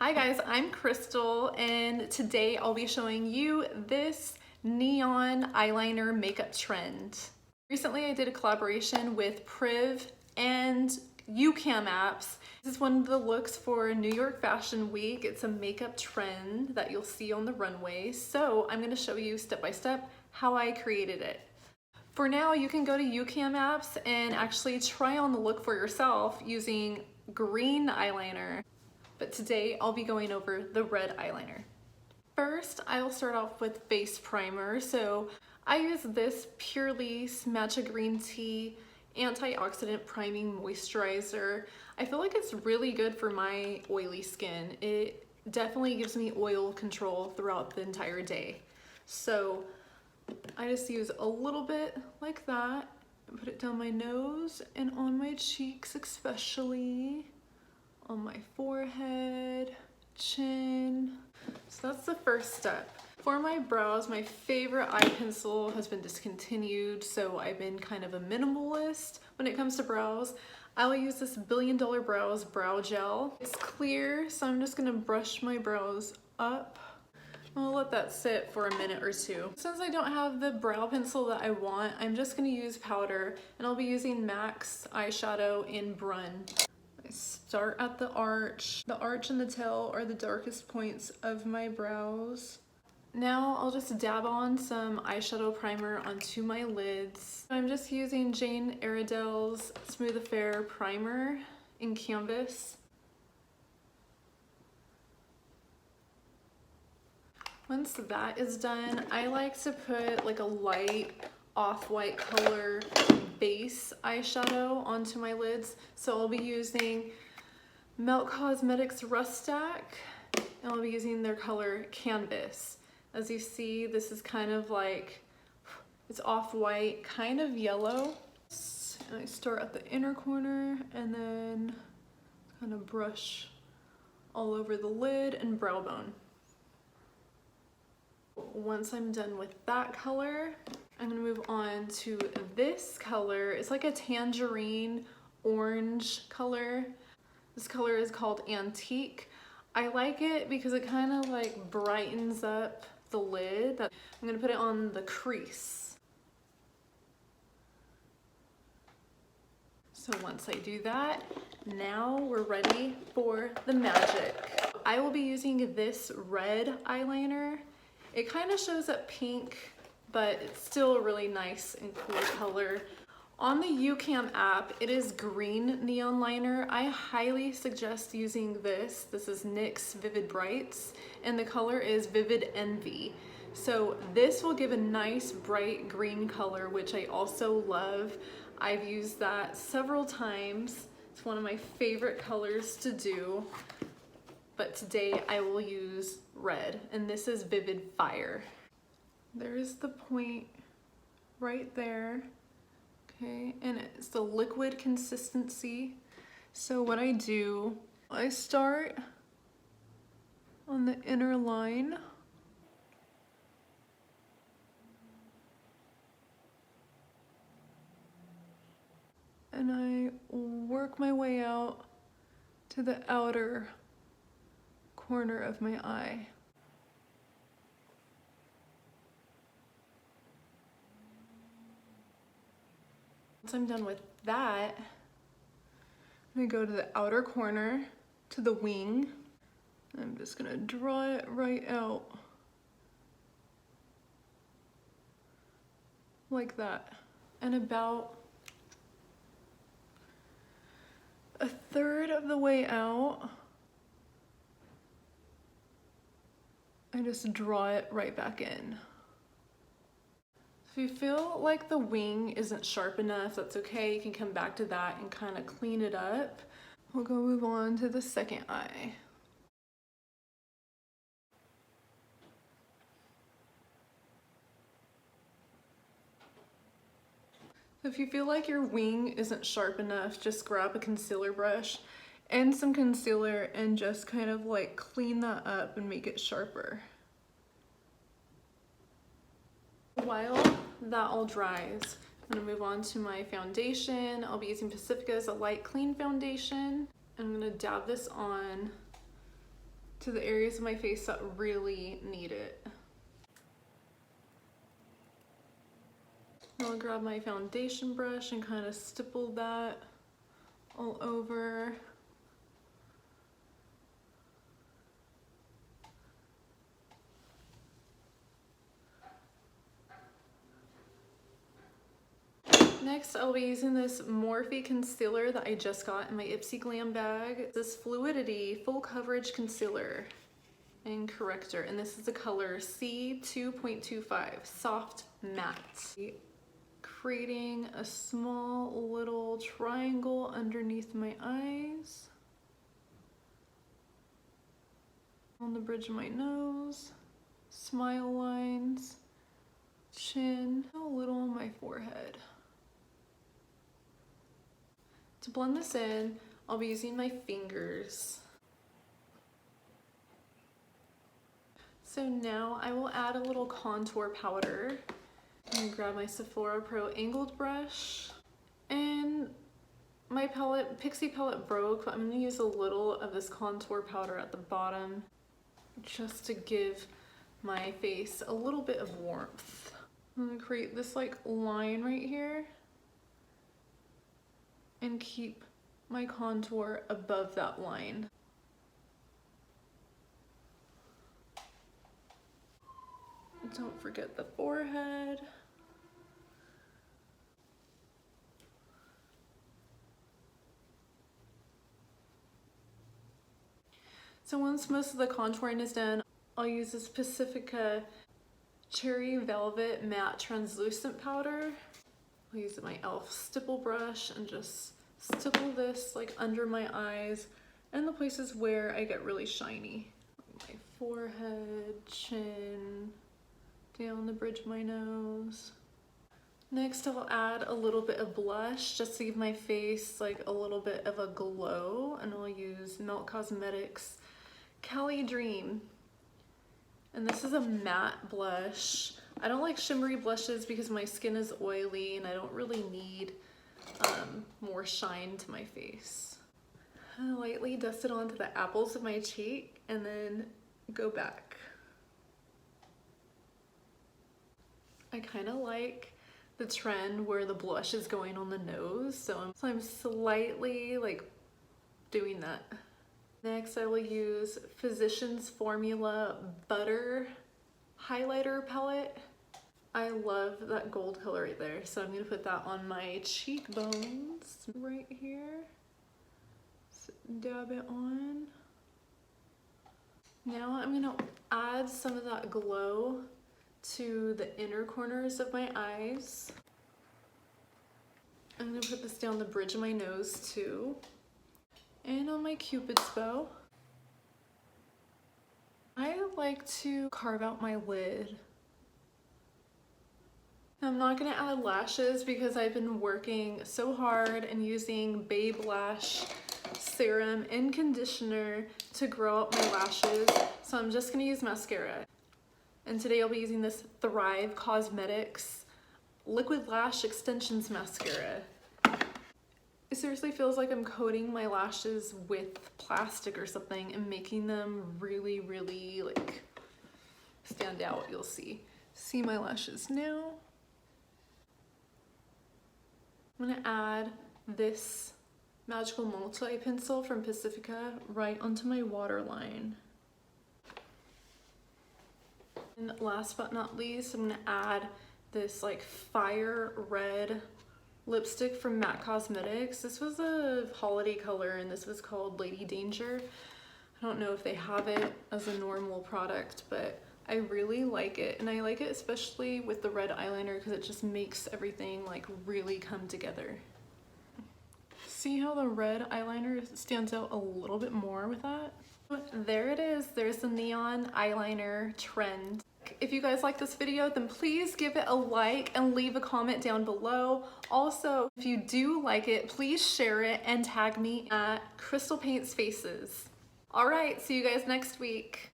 Hi guys, I'm Crystal and today I'll be showing you this neon eyeliner makeup trend. Recently I did a collaboration with Priv and YouCam apps. This is one of the looks for New York Fashion Week. It's a makeup trend that you'll see on the runway. So I'm going to show you step by step how I created it. For now, you can go to YouCam apps and actually try on the look for yourself using green eyeliner. But today I'll be going over the red eyeliner. First, I'll start off with face primer. So I use this Purely's Matcha Green Tea Antioxidant Priming Moisturizer. I feel like it's really good for my oily skin. It definitely gives me oil control throughout the entire day. So I just use a little bit like that and put it down my nose and on my cheeks, especially on my forehead, chin. So that's the first step. For my brows, my favorite eye pencil has been discontinued, so I've been kind of a minimalist when it comes to brows. I will use this Billion Dollar Brows brow gel. It's clear, so I'm just gonna brush my brows up. I'll let that sit for a minute or two. Since I don't have the brow pencil that I want, I'm just gonna use powder, and I'll be using MAC's eyeshadow in Brun. I start at the arch. The arch and the tail are the darkest points of my brows. Now I'll just dab on some eyeshadow primer onto my lids. I'm just using Jane Iredale's Smooth Affair Primer in Canvas. Once that is done, I like to put like a light off-white color base eyeshadow onto my lids. So I'll be using Melt Cosmetics Rust Stack, and I'll be using their color Canvas. As you see, this is kind of like, it's off-white, kind of yellow. And I start at the inner corner and then kind of brush all over the lid and brow bone. Once I'm done with that color, I'm gonna move on to this color. It's like a tangerine orange color. This color is called Antique. I like it because it kind of like brightens up the lid. I'm gonna put it on the crease. So once I do that, now we're ready for the magic. I will be using this red eyeliner. It kind of shows up pink, but it's still a really nice and cool color. On the YouCam app, it is green neon liner. I highly suggest using this. This is NYX Vivid Brights, and the color is Vivid Envy. So this will give a nice bright green color, which I also love. I've used that several times. It's one of my favorite colors to do. But today I will use red, and this is Vivid Fire. There's the point right there, okay, and it's the liquid consistency. So what I do, I start on the inner line, and I work my way out to the outer corner of my eye. Once I'm done with that, I'm gonna go to the outer corner, to the wing. I'm just gonna draw it right out. Like that. And about a third of the way out, I just draw it right back in. If you feel like the wing isn't sharp enough, that's okay. You can come back to that and kind of clean it up. We'll go move on to the second eye. If you feel like your wing isn't sharp enough, just grab a concealer brush and some concealer and just kind of like clean that up and make it sharper. While that all dries, I'm gonna move on to my foundation. I'll be using Pacifica's a light clean foundation. I'm gonna dab this on to the areas of my face that really need it. I'll grab my foundation brush and kind of stipple that all over. Next, I'll be using this Morphe concealer that I just got in my Ipsy Glam bag. This Fluidity Full Coverage Concealer and Corrector, and this is the color C2.25 Soft Matte. Creating a small little triangle underneath my eyes, on the bridge of my nose, smile lines, chin, a little on my forehead. To blend this in, I'll be using my fingers. So now I will add a little contour powder. I'm gonna grab my Sephora Pro angled brush, and my palette, Pixie palette broke, but I'm gonna use a little of this contour powder at the bottom just to give my face a little bit of warmth. I'm gonna create this like line right here and keep my contour above that line. Don't forget the forehead. So once most of the contouring is done, I'll use this Pacifica Cherry Velvet Matte Translucent Powder. I'll use my e.l.f. stipple brush and just stipple this like under my eyes and the places where I get really shiny. My forehead, chin, down the bridge of my nose. Next, I'll add a little bit of blush just to give my face like a little bit of a glow, and I'll use Melt Cosmetics Cali Dream. And this is a matte blush. I don't like shimmery blushes because my skin is oily and I don't really need more shine to my face. I lightly dust it onto the apples of my cheek and then go back. I kind of like the trend where the blush is going on the nose, so I'm slightly like doing that. Next, I will use Physicians Formula Butter Highlighter Palette. I love that gold color right there, so I'm gonna put that on my cheekbones right here. So dab it on. Now I'm gonna add some of that glow to the inner corners of my eyes. I'm gonna put this down the bridge of my nose too, and on my Cupid's bow. I like to carve out my lid. I'm not gonna add lashes because I've been working so hard and using Babe Lash serum and conditioner to grow up my lashes, so I'm just gonna use mascara. And today I'll be using this Thrive Cosmetics Liquid Lash Extensions Mascara. It seriously feels like I'm coating my lashes with plastic or something and making them really, really like stand out. You'll see. See my lashes now. I'm gonna add this Magical Multi-Pencil from Pacifica right onto my waterline. And last but not least, I'm gonna add this like fire red lipstick from MAC Cosmetics. This was a holiday color and this was called Lady Danger. I don't know if they have it as a normal product, but I really like it. And I like it especially with the red eyeliner because it just makes everything like really come together. See how the red eyeliner stands out a little bit more with that? There it is. There's the Neon Eyeliner Trend. If you guys like this video, then please give it a like and leave a comment down below. Also, if you do like it, please share it and tag me at Crystal Paints Faces. All right, see you guys next week.